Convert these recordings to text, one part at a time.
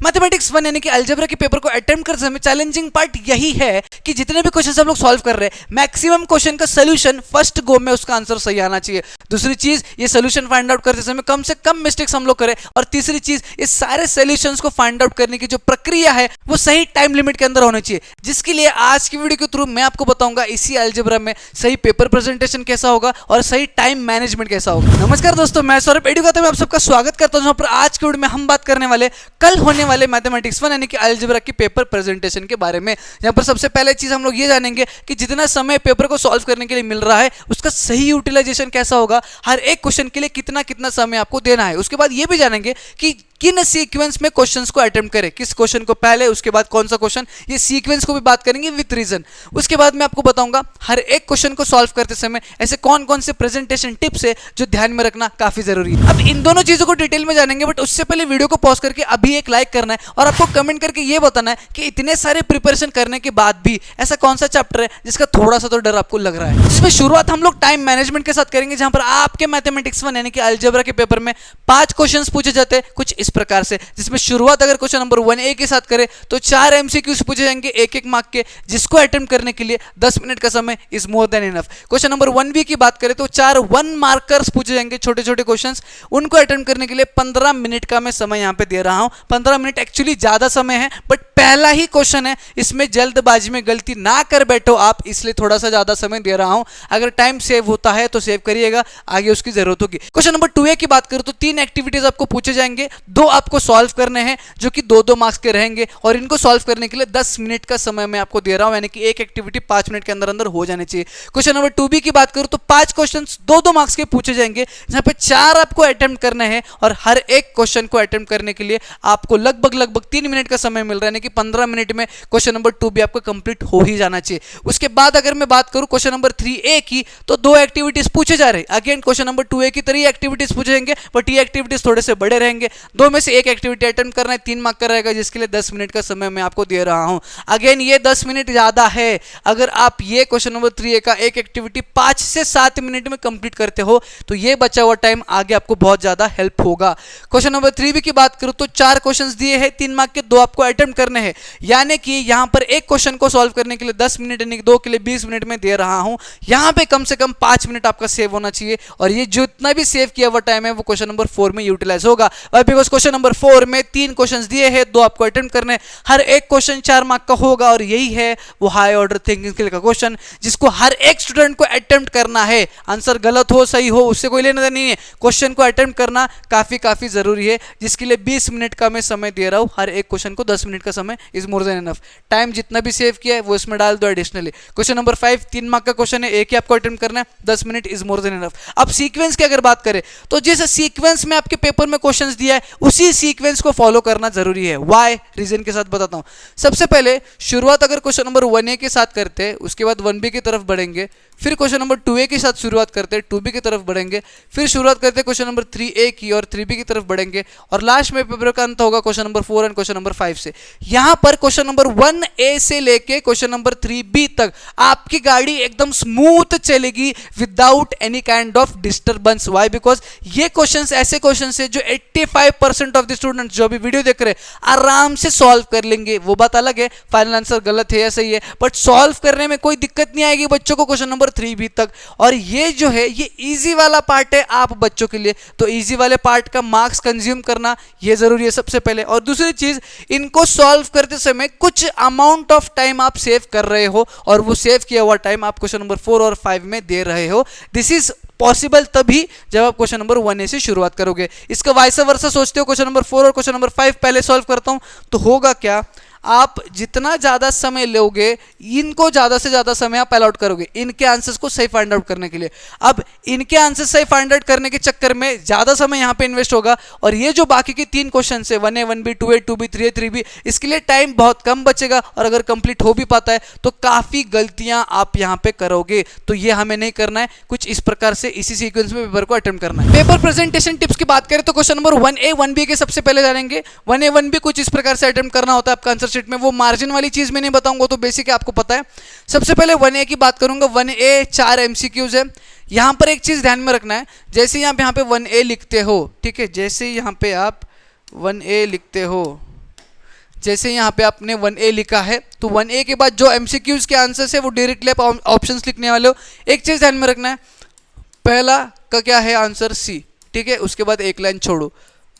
Mathematics 1 यानी कि algebra के पेपर को अटेम्प्ट करते समय चैलेंजिंग पार्ट यही है कि जितने भी क्वेश्चन हम लोग सॉल्व कर रहे हैं मैक्सिमम क्वेश्चन का सोल्यूशन फर्स्ट गो में उसका आंसर सही आना चाहिए। दूसरी चीज, ये सोल्यूशन फाइंड आउट करते समय कम से कम मिस्टेक्स हम लोग करें। और तीसरी चीज, ये सारे सोल्यूशंस को फाइंड आउट करने की जो प्रक्रिया है वो सही टाइम लिमिट के अंदर होनी चाहिए, जिसके लिए आज की वीडियो के थ्रू मैं आपको बताऊंगा इसी अलजेब्रा में सही पेपर प्रेजेंटेशन कैसा होगा और सही टाइम मैनेजमेंट कैसा होगा। नमस्कार दोस्तों, मैं सौरभ एडुकाता में आप सबका स्वागत करता हूं। जहां पर आज की वीडियो में हम बात करने वाले कल होने वाले मैथमेटिक्स 1 यानी कि अलजेब्रा की पेपर प्रेजेंटेशन के बारे में। यहां पर सबसे पहले चीज हम लोग ये जानेंगे कि जितना समय पेपर को सॉल्व करने के लिए मिल रहा है उसका सही यूटिलाइजेशन कैसा होगा, हर एक क्वेश्चन के लिए कितना कितना समय आपको देना है। उसके बाद ये भी जानेंगे कि किन सीक्वेंस में क्वेश्चंस को अटेम्प्ट करें, किस क्वेश्चन को पहले उसके बाद कौन सा क्वेश्चन, ये सीक्वेंस को भी बात करेंगे विद रीजन। उसके बाद मैं आपको बताऊंगा हर एक क्वेश्चन को सॉल्व करते समय ऐसे कौन कौन से प्रेजेंटेशन टिप्स है जो ध्यान में रखना काफी जरूरी है। अब इन दोनों चीजों को डिटेल में जानेंगे, बट उससे पहले वीडियो को पॉज करके अभी एक लाइक करना है और आपको कमेंट करके ये बताना है कि इतने सारे प्रिपरेशन करने के बाद भी ऐसा कौन सा चैप्टर है जिसका थोड़ा सा तो डर आपको लग रहा है। जिसमें शुरुआत हम लोग टाइम मैनेजमेंट के साथ करेंगे, जहां पर आपके मैथमेटिक्स 1 यानी कि अलजेब्रा के पेपर में 5 क्वेश्चंस पूछे जाते हैं कुछ इस प्रकार से। जिसमें शुरुआत अगर क्वेश्चन नंबर 1A के साथ करें तो 4 एमसीक्यूज पूछे जाएंगे एक एक मार्क के, जिसको अटेम्प्ट करने के लिए 10 मिनट का समय is more than enough. Question number 1B की बात करें तो 4 1 मार्कर्स पूछे जाएंगे छोटे छोटे क्वेश्चंस, उनको अटेम्प्ट करने के लिए 15 मिनट का मैं समय यहां पे दे रहा हूं। 15 मिनट एक्चुअली ज्यादा समय है, बट पहला ही क्वेश्चन है, इसमें जल्दबाजी में गलती ना कर बैठो आप, इसलिए थोड़ा सा ज्यादा समय दे रहा हूं। अगर टाइम सेव होता है तो सेव करिएगा, आगे उसकी जरूरत होगी। क्वेश्चन नंबर 2A की बात करूं तो 3 एक्टिविटीज आपको पूछे जाएंगे, 2 आपको सॉल्व करने हैं जो कि 2-2 मार्क्स के रहेंगे, और इनको सॉल्व करने के लिए 10 मिनट का समय मैं आपको दे रहा हूं, यानी कि एक एक्टिविटी 5 मिनट के अंदर अंदर हो जानी चाहिए। क्वेश्चन नंबर 2B की बात करूं तो 5 क्वेश्चंस 2-2 मार्क्स के पूछे जाएंगे, जहां पे 4 आपको अटेम्प्ट करने हैं और हर एक क्वेश्चन को अटेम्प्ट करने के लिए आपको लगभग 3 मिनट का समय मिल रहा है, यानी कि 15 मिनट में क्वेश्चन नंबर 2B आपका कंप्लीट हो ही जाना चाहिए। उसके बाद अगर मैं बात करूं क्वेश्चन नंबर 3A की तो 2 एक्टिविटीज पूछे जा रहे हैं। अगेन क्वेश्चन नंबर 2A की तरह एक्टिविटीज पूछे जाएंगे, बट ये एक्टिविटीज थोड़े से बड़े रहेंगे। 2 में से एक एक्टिविटी अटेम्प्ट करना है, 3 मार्क का रहेगा, जिसके लिए 10 मिनट का समय मैं आपको दे रहा हूं। अगेन ये 10 मिनट ज्यादा है। अगर आप ये क्वेश्चन नंबर 3A का एक एक्टिविटी 5 से 7 मिनट में कंप्लीट करते हो तो ये बचा हुआ टाइम आगे आपको बहुत ज्यादा हेल्प होगा। क्वेश्चन नंबर 3B की बात करूं तो 4 क्वेश्चंस दिए हैं, 3 मार्क के, 2 आपको अटेम्प्ट करने हैं, यानी कि यहां पर एक क्वेश्चन को सॉल्व करने के लिए 10 मिनट यानी कि 2 के लिए 20 मिनट में दे रहा हूं। यहां पे कम से कम 5 मिनट आपका सेव होना चाहिए, और ये जितना भी सेव किया हुआ टाइम है वो क्वेश्चन नंबर 4 में यूटिलाइज होगा। बिकॉज क्वेश्चन नंबर 4 में 3 क्वेश्चंस दिए हैं, 2 आपको अटेम्प्ट करने, हर एक क्वेश्चन 4 मार्क का होगा, और यही है वो हाई ऑर्डर थिंकिंग स्किल का क्वेश्चन जिसको हर एक स्टूडेंट को अटेम्प्ट करना है। आंसर गलत हो सही हो उससे कोई लेना देना नहीं है, क्वेश्चन को अटेम्प्ट करना काफी जरूरी है, जिसके लिए 20 मिनट का मैं समय दे रहा हूं। हर एक क्वेश्चन को 10 मिनट का समय is more than enough. Time जितना भी सेव किया है वो इसमें डाल दो एडिशनली। क्वेश्चन नंबर 5 3 मार्क का क्वेश्चन है, एक ही आपको अटेम्प्ट करना है, 10 minute is more than enough. अब सीक्वेंस की अगर बात करें तो जिस सीक्वेंस में आपके पेपर में क्वेश्चंस दिया है उसी सीक्वेंस को फॉलो करना जरूरी है। व्हाई, रीजन के साथ बताता हूं। सबसे पहले शुरुआत अगर क्वेश्चन नंबर 1A के साथ करते हैं, उसके बाद 1B की तरफ बढ़ेंगे, फिर क्वेश्चन नंबर 2A के साथ शुरुआत करते हैं, 2B की तरफ बढ़ेंगे, फिर शुरुआत करते हैं क्वेश्चन नंबर 3A की और 3B की तरफ बढ़ेंगे, और लास्ट में पेपर का अंत होगा question number 4 and question number 5 से। यहां पर क्वेश्चन नंबर 1A से लेके क्वेश्चन नंबर 3B तक आपकी गाड़ी एकदम स्मूथ चलेगी without any kind of disturbance. Why, because ये क्वेश्चंस ऐसे क्वेश्चंस है जो 85% ऑफ द स्टूडेंट्स जो अभी वीडियो देख रहे हैं आराम से सॉल्व कर लेंगे। वो बात अलग है फाइनल आंसर गलत है या सही है, बट सॉल्व करने में कोई दिक्कत नहीं आएगी बच्चों को क्वेश्चन नंबर 3B तक। और ये जो है ये इजी वाला पार्ट है आप बच्चों के लिए, तो इजी वाले पार्ट का मार्क्स कंज्यूम करना ये जरूरी है सबसे पहले। और दूसरी चीज, इनको सॉल्व करते समय कुछ अमाउंट ऑफ टाइम आप सेव कर रहे हो, और वो सेव किया हुआ टाइम आप क्वेश्चन नंबर 4 और 5 में दे रहे हो। दिस इज पॉसिबल तभी जब आप क्वेश्चन नंबर 1A से शुरुआत करोगे। इसका वाइस वर्सा सोचते हो क्वेश्चन नंबर 4 और क्वेश्चन नंबर 5 पहले सॉल्व करता हूं तो होगा क्या, आप जितना ज्यादा समय लोगे इनको ज्यादा से ज्यादा समय आप अलॉट करोगे इनके आंसर्स को सही फाइंड आउट करने के लिए। अब इनके आंसर सही फाइंड आउट करने के चक्कर में ज्यादा समय यहां पे इन्वेस्ट होगा, और ये जो बाकी के 3 क्वेश्चन है 1A 1B 2A 2B 3A 3B, इसके लिए टाइम बहुत कम बचेगा, और अगर कंप्लीट हो भी पाता है तो काफी गलतियां आप यहां पे करोगे। तो ये हमें नहीं करना है, कुछ इस प्रकार से इसी सीक्वेंस में पेपर को अटेम्प्ट करना है। पेपर प्रेजेंटेशन टिप्स की बात करें तो क्वेश्चन नंबर 1A 1B के सबसे पहले जानेंगे। 1A 1B कुछ इस प्रकार से अटेम्प्ट करना होता है आपका आंसर शीट में, वो मार्जिन वाली चीज में नहीं बताऊंगा, तो बेसिक है आपको पता है। सबसे पहले 1A की बात करूंगा। 1A 4 एमसीक्यूज है। यहां पर एक चीज ध्यान में रखना है, जैसे यहाँ पे 1A लिखते हो, ठीक है, जैसे यहाँ पे आप 1A लिखते हो जैसे यहाँ पे आपने 1A लिखा है तो 1A के बाद जो MCQs के आंसर्स है वो डायरेक्टली आप ऑप्शंस लिखने वाले हो। एक चीज़ ध्यान में रखना है, पहला का क्या है आंसर C, ठीक है, उसके बाद एक लाइन छोड़ो।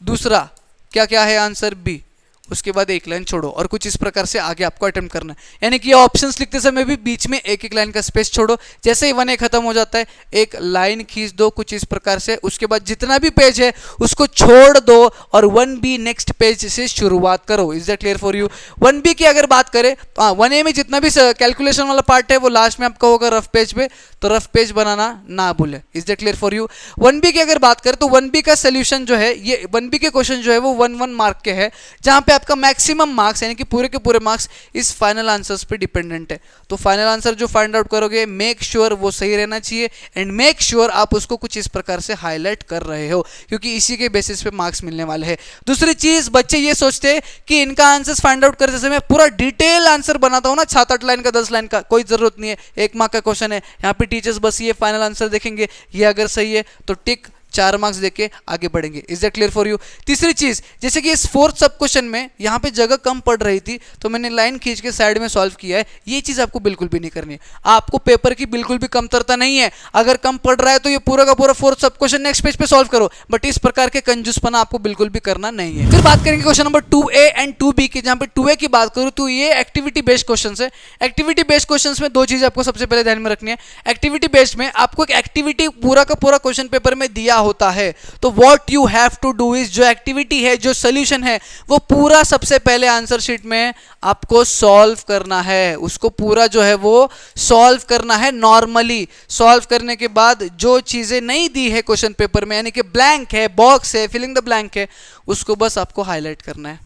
दूसरा क्या क्या है आंसर B, उसके बाद एक लाइन छोड़ो, और कुछ इस प्रकार से आगे आपको अटेम्प्ट करना है। यानी कि ऑप्शंस लिखते समय भी बीच में एक एक लाइन का स्पेस छोड़ो। जैसे ही 1A खत्म हो जाता है एक लाइन खींच दो कुछ इस प्रकार से, उसके बाद जितना भी पेज है उसको छोड़ दो और 1B नेक्स्ट पेज से शुरुआत करो। Is that clear for you? 1B की अगर बात करें, 1A में जितना भी कैलकुलेशन वाला पार्ट है वो लास्ट में आपका होगा रफ पेज पे, तो रफ पेज बनाना ना भूले। Is that clear for you? 1B की अगर बात करें तो 1B का सोल्यूशन जो है, ये 1B के क्वेश्चन जो है वो 1 मार्क के है, जहां पे आपका मैक्सिमम मार्क्स यानी कि पूरे के पूरे मार्क्स इस फाइनल आंसर्स पे डिपेंडेंट है। तो फाइनल आंसर जो फाइंड आउट करोगे मेक श्योर वो सही रहना चाहिए, एंड मेक श्योर आप उसको कुछ इस प्रकार से हाईलाइट कर रहे हो, क्योंकि इसी के बेसिस पे मार्क्स मिलने वाले हैं। दूसरी चीज, बच्चे ये सोचते हैं कि इनका आंसर्स फाइंड आउट करते समय पूरा डिटेल आंसर बनाता हूं ना, 7-8 लाइन का 10 लाइन का, कोई जरूरत नहीं है। 1 मार्क का क्वेश्चन है, यहाँ पे टीचर्स बस ये फाइनल आंसर देखेंगे, ये अगर सही है तो टिक, 4 मार्क्स देके आगे बढ़ेंगे। Is that clear for you? तीसरी चीज, जैसे कि इस 4th सब क्वेश्चन में यहाँ पे जगह कम पड़ रही थी तो मैंने लाइन खींच के साइड में सॉल्व किया है। ये चीज आपको बिल्कुल भी नहीं करनी है, आपको पेपर की बिल्कुल भी कमतरता नहीं है। अगर कम पड़ रहा है तो ये पूरा का पूरा 4th सब क्वेश्चन नेक्स्ट पेज पे सॉल्व करो, बट इस प्रकार के कंजूसपना आपको बिल्कुल भी करना नहीं है। फिर बात करेंगे question number 2A and 2B की, जहां पे 2A की बात करूं तो ये एक्टिविटी बेस्ड क्वेश्चन है। एक्टिविटी बेस्ड क्वेश्चन में 2 चीजें आपको सबसे पहले ध्यान में रखनी है। एक्टिविटी बेस्ड में आपको एक एक्टिविटी पूरा का पूरा क्वेश्चन पेपर में दिया होता है, तो what you have to do is, जो एक्टिविटी है, जो सोल्यूशन है, वो पूरा सबसे पहले आंसर शीट में आपको सॉल्व करना है। उसको पूरा जो है वो सॉल्व करना है। नॉर्मली सॉल्व करने के बाद जो चीजें नहीं दी है क्वेश्चन पेपर में, यानी कि ब्लैंक है, बॉक्स है, फिलिंग द ब्लैंक है, उसको बस आपको हाईलाइट करना है।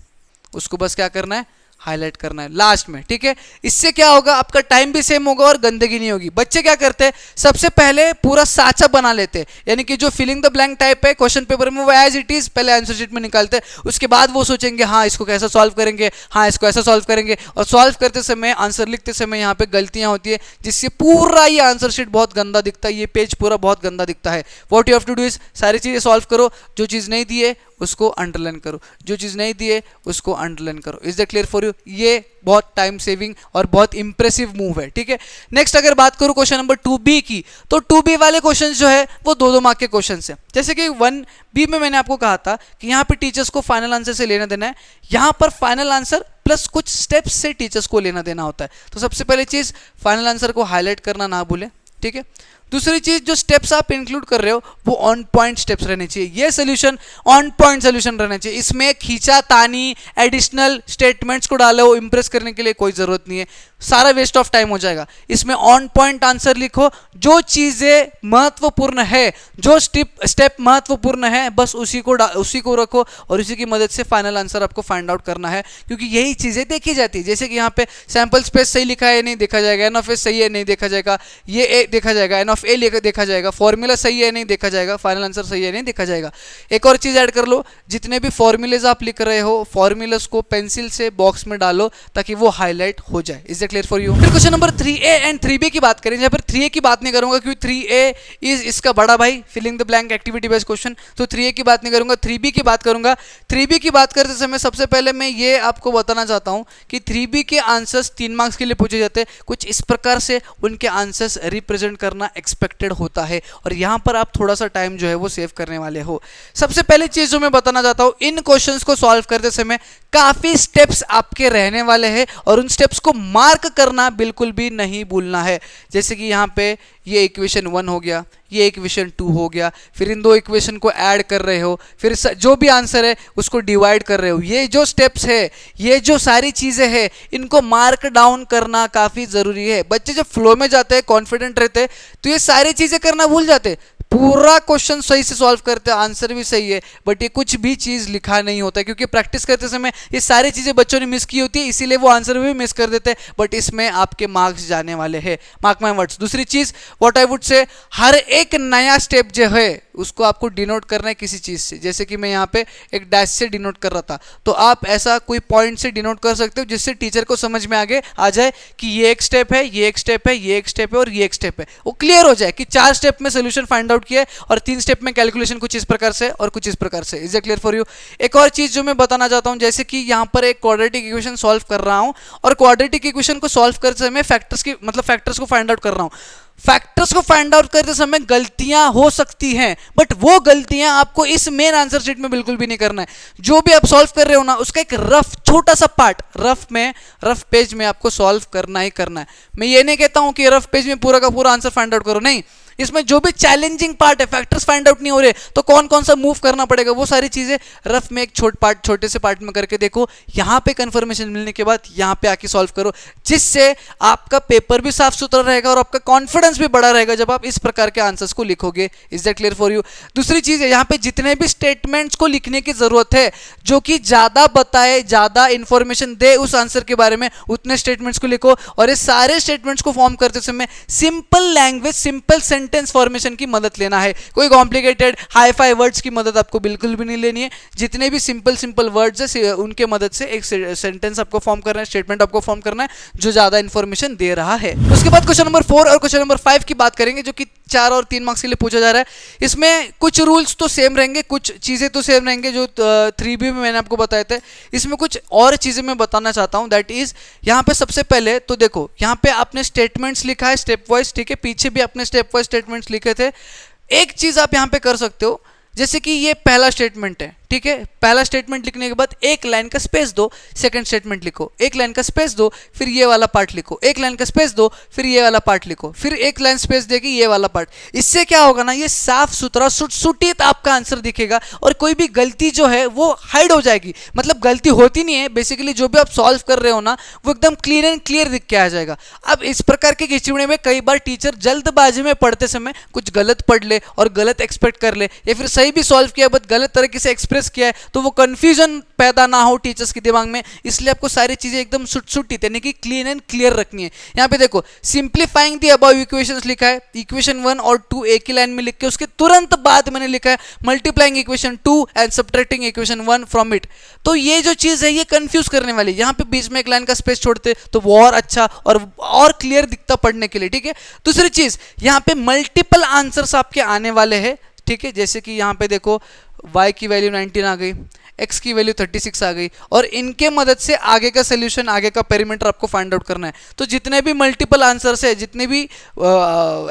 उसको बस क्या करना है? हाईलाइट करना है लास्ट में, ठीक है। इससे क्या होगा, आपका टाइम भी सेम होगा और गंदगी नहीं होगी। बच्चे क्या करते हैं, सबसे पहले पूरा साचा बना लेते हैं, यानी कि जो फिलिंग द ब्लैंक टाइप है क्वेश्चन पेपर में वो एज इट इज पहले आंसर शीट में निकालते हैं। उसके बाद वो सोचेंगे हाँ इसको कैसा सॉल्व करेंगे, हाँ इसको ऐसा सॉल्व करेंगे, और सॉल्व करते समय, आंसर लिखते समय यहाँ पे गलतियां होती है, जिससे पूरा ये आंसर शीट बहुत गंदा दिखता है, ये पेज पूरा बहुत गंदा दिखता है। What you have to do is, सारी चीजें सॉल्व करो, जो चीज नहीं दी है उसको अंडरलाइन करो, जो चीज नहीं दी है उसको अंडरलाइन करो। Is that clear for you? ये बहुत टाइम सेविंग और बहुत इंप्रेसिव मूव है, ठीक है। नेक्स्ट अगर बात करूं क्वेश्चन नंबर 2B की, तो 2B वाले क्वेश्चंस जो है वो 2-2 मार्क के क्वेश्चंस हैं। जैसे कि 1B में मैंने आपको कहा था कि यहाँ पे टीचर्स को फाइनल आंसर से लेना देना है, यहाँ पर फाइनल आंसर प्लस कुछ स्टेप्स से टीचर्स को लेना देना होता है। तो सबसे पहले चीज, फाइनल आंसर को हाईलाइट करना ना भूलें, ठीक है। दूसरी चीज, जो स्टेप्स आप इंक्लूड कर रहे हो वो ऑन पॉइंट स्टेप्स रहने चाहिए। ये सोल्यूशन ऑन पॉइंट सोल्यूशन रहना चाहिए। इसमें खींचा तानी एडिशनल स्टेटमेंट्स को डालो इंप्रेस करने के लिए कोई जरूरत नहीं है, सारा वेस्ट ऑफ टाइम हो जाएगा। इसमें ऑन पॉइंट आंसर लिखो, जो चीजें महत्वपूर्ण है, जो स्टेप महत्वपूर्ण है, बस उसी को रखो और उसी की मदद से फाइनल आंसर आपको फाइंड आउट करना है, क्योंकि यही चीजें देखी जाती है। जैसे कि यहाँ पे सैंपल स्पेस सही लिखा है नहीं देखा जाएगा, एन ऑफ ए सही है नहीं देखा जाएगा, ये ए देखा जाएगा, एन ऑफ ए लेकर देखा जाएगा, फॉर्मूला सही है नहीं देखा जाएगा, फाइनल आंसर सही है नहीं देखा जाएगा। एक और चीज ऐड कर लो, जितने भी फॉर्मूलेज आप लिख रहे हो, फॉर्मूलाज को पेंसिल से बॉक्स में डालो ताकि वो हाईलाइट हो जाए। Is clear for you? फिर question number 3A and 3B की बात करें, जहां पर 3A की बात नहीं करूंगा क्योंकि 3A इज इसका बड़ा भाई, filling the blank activity based question, तो 3A की बात नहीं करूंगा, 3B की बात करूंगा। 3B की बात करते समय सबसे पहले मैं ये आपको बताना चाहता हूं कि 3B के आंसर्स 3 मार्क्स के लिए पूछे जाते हैं। कुछ इस प्रकार से उनके आंसर्स रिप्रेजेंट करना एक्सपेक्टेड होता है, और यहां पर आप थोड़ा सा टाइम जो है वो सेव करने वाले हो। सबसे पहले चीज जो मैं बताना चाहता हूं, इन क्वेश्चंस को सॉल्व करते समय काफी स्टेप्स आपके रहने वाले हैं, और उन स्टेप्स को मार्क करना बिल्कुल भी नहीं भूलना है। जैसे कि यहाँ पे ये इक्वेशन 1 हो गया, ये इक्वेशन 2 हो गया, फिर इन 2 इक्वेशन को ऐड कर रहे हो, फिर जो भी आंसर है उसको डिवाइड कर रहे हो। ये जो स्टेप्स है, ये जो सारी चीजें हैं, इनको मार्क डाउन करना काफी जरूरी है। बच्चे जब फ्लो में जाते हैं, कॉन्फिडेंट रहते हैं, तो ये सारी चीजें करना भूल जाते, पूरा क्वेश्चन सही से सॉल्व करते हैं, आंसर भी सही है, बट ये कुछ भी चीज लिखा नहीं होता, क्योंकि प्रैक्टिस करते समय ये सारी चीजें बच्चों ने मिस की होती है, इसीलिए वो आंसर भी मिस कर देते हैं, बट इसमें आपके मार्क्स जाने वाले हैं, मार्क माय वर्ड्स। दूसरी चीज व्हाट आई वुड से, हर एक नया स्टेप जो है उसको आपको डिनोट करना है किसी चीज से। जैसे कि मैं यहाँ पे एक डैश से डिनोट कर रहा था, तो आप ऐसा कोई पॉइंट से डिनोट कर सकते हो जिससे टीचर को समझ में आ जाए कि ये एक स्टेप है, ये एक स्टेप है, ये एक स्टेप है और ये एक स्टेप है। वो क्लियर हो जाए कि 4 स्टेप में सोल्यूशन फाइंड आउट आउट किया है और 3 स्टेप में कैलकुलेशन कुछ इस प्रकार से और कुछ इस प्रकार से। Is it clear for you? एक और चीज जो मैं बताना चाहता हूं, जैसे कि यहां पर एक क्वाड्रेटिक इक्वेशन सॉल्व कर रहा हूं और क्वाड्रेटिक इक्वेशन को सॉल्व करते समय फैक्टर्स को फाइंड आउट कर रहा हूं। फैक्टर्स को फाइंड आउट करते समय गलतियां हो सकती हैं, बट वो गलतियां आपको इस मेन आंसर शीट में बिल्कुल भी नहीं करना है। जो भी आप सॉल्व कर रहे हो ना, उसका एक रफ छोटा सा पार्ट रफ पेज में आपको सॉल्व करना ही करना है। मैं ये नहीं कहता हूं कि रफ पेज में पूरा का पूरा आंसर फाइंड आउट करो, नहीं। इसमें जो भी चैलेंजिंग पार्ट है, फैक्टर्स फाइंड आउट नहीं हो रहे तो कौन कौन सा मूव करना पड़ेगा, वो सारी चीजें रफ में एक छोटे से पार्ट में करके देखो। यहां पे कंफर्मेशन मिलने के बाद यहां पे आके सॉल्व करो, जिससे आपका पेपर भी साफ सुथरा रहेगा और आपका कॉन्फिडेंस भी बड़ा रहेगा जब आप इस प्रकार के आंसर्स को लिखोगे। Is that clear for you? दूसरी चीज है, यहां पे जितने भी स्टेटमेंट्स को लिखने की जरूरत है जो कि ज्यादा बताए, ज्यादा इंफॉर्मेशन दे उस आंसर के बारे में, उतने स्टेटमेंट्स को लिखो। और ये सारे स्टेटमेंट्स को फॉर्म करते समय simple language, simple sentence formation की मदद लेना है। कोई कॉम्प्लिकेटेड हाई फाई वर्ड्स की मदद आपको बिल्कुल भी नहीं लेनी है। जितने भी सिंपल वर्ड्स है उनके मदद से एक सेंटेंस आपको फॉर्म करना है, स्टेटमेंट आपको फॉर्म करना है जो ज्यादा इंफॉर्मेशन दे रहा है। उसके बाद क्वेश्चन नंबर 4 और क्वेश्चन नंबर 5 की बात करेंगे, जो कि 4 और 3 मार्क्स के लिए पूछा जा रहा है। इसमें कुछ रूल्स तो सेम रहेंगे, कुछ चीजें तो सेम रहेंगे जो 3B में मैंने आपको बताए थे। इसमें कुछ और चीजें मैं बताना चाहता हूं, दैट इज यहां पे सबसे पहले तो देखो, यहां पे आपने स्टेटमेंट्स लिखा है स्टेप वाइज, ठीक है, पीछे भी आपने स्टेप वाइज स्टेटमेंट्स लिखे थे। एक चीज आप यहां पे कर सकते हो, जैसे कि ये पहला स्टेटमेंट है, ठीक है, पहला स्टेटमेंट लिखने के बाद एक लाइन का स्पेस दो, सेकंड स्टेटमेंट लिखो, एक लाइन का स्पेस दो, फिर ये वाला पार्ट लिखो, एक लाइन का स्पेस दो, फिर ये वाला पार्ट लिखो, फिर एक लाइन स्पेस देके ये वाला पार्ट। इससे क्या होगा ना, ये साफ सुथरा सुटित आपका आंसर दिखेगा और कोई भी गलती जो है वो हाइड हो जाएगी। मतलब गलती होती नहीं है, बेसिकली जो भी आप सॉल्व कर रहे हो ना वो एकदम क्लीन एंड क्लियर दिख के आ जाएगा। अब इस प्रकार के खिचड़ी में कई बार टीचर जल्दबाजी में पढ़ते समय कुछ गलत पढ़ ले और गलत एक्सपेक्ट कर ले, या फिर सही भी सॉल्व किया बट गलत तरीके से एक्सप्रेस किया है, तो वो कंफ्यूजन पैदा ना हो टीचर्स के दिमाग में। इसलिए आपको सारी चीजें एकदम सुटित यानी कि क्लीन एंड क्लियर रखनी है। यहाँ पे देखो, सिंप्लीफाइंग द अबव इक्वेशंस लिखा है, इक्वेशन 1 और 2 एक ही लाइन में लिख के उसके तुरंत बाद मैंने लिखा है multiplying equation 2 and subtracting equation 1 from it. तो ये जो चीज है ये कंफ्यूज करने वाली, यहाँ पे बीच में एक लाइन का स्पेस छोड़ते तो वो और अच्छा और क्लियर दिखता पढ़ने के लिए, ठीक है। दूसरी चीज, यहाँ पे मल्टीपल आंसर्स आपके आने वाले हैं, ठीक है, जैसे कि यहाँ पे देखो y की वैल्यू 19 आ गई, x की वैल्यू 36 आ गई, और इनके मदद से आगे का सोल्यूशन, आगे का पेरीमीटर आपको फाइंड आउट करना है। तो जितने भी मल्टीपल आंसर्स है, जितने भी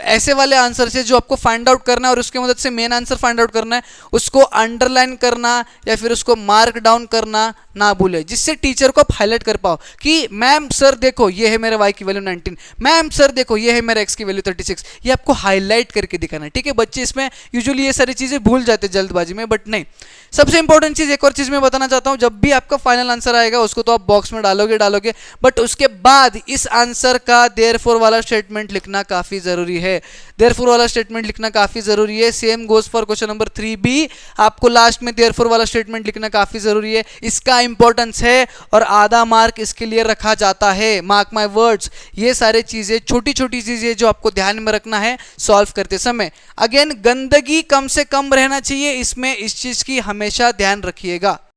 ऐसे वाले आंसर्स है जो आपको फाइंड आउट करना है और उसके मदद से मेन आंसर फाइंड आउट करना है, उसको अंडरलाइन करना या फिर उसको मार्क डाउन करना ना भूले, जिससे टीचर को आप हाईलाइट कर पाओ कि मैम सर देखो ये है मेरा y की वैल्यू 19, मैम सर देखो ये है मेरा x की वैल्यू 36। ये आपको हाईलाइट करके दिखाना है, ठीक है। बच्चे इसमें यूजुअली ये सारी चीजें भूल जाते हैं जल्दबाजी में, बट नहीं। सबसे इंपॉर्टेंट चीज, एक और चीज मैं बताना चाहता हूं, जब भी आपका फाइनल आंसर आएगा उसको तो आप बॉक्स में डालोगे, बट उसके बाद इस आंसर का देयरफॉर वाला स्टेटमेंट लिखना काफी जरूरी है। देयरफॉर वाला स्टेटमेंट लिखना काफी जरूरी है। Same goes for question number 3B, आपको लास्ट में देयरफॉर वाला स्टेटमेंट लिखना काफी जरूरी है। इसका इंपॉर्टेंस है और आधा मार्क इसके लिए रखा जाता है, मार्क माय वर्ड्स। ये सारे चीजें, छोटी छोटी चीजें जो आपको ध्यान में रखना है सॉल्व करते समय। अगेन, गंदगी कम से कम रहना चाहिए इसमें, इस चीज की हमेशा ध्यान रखिएगा।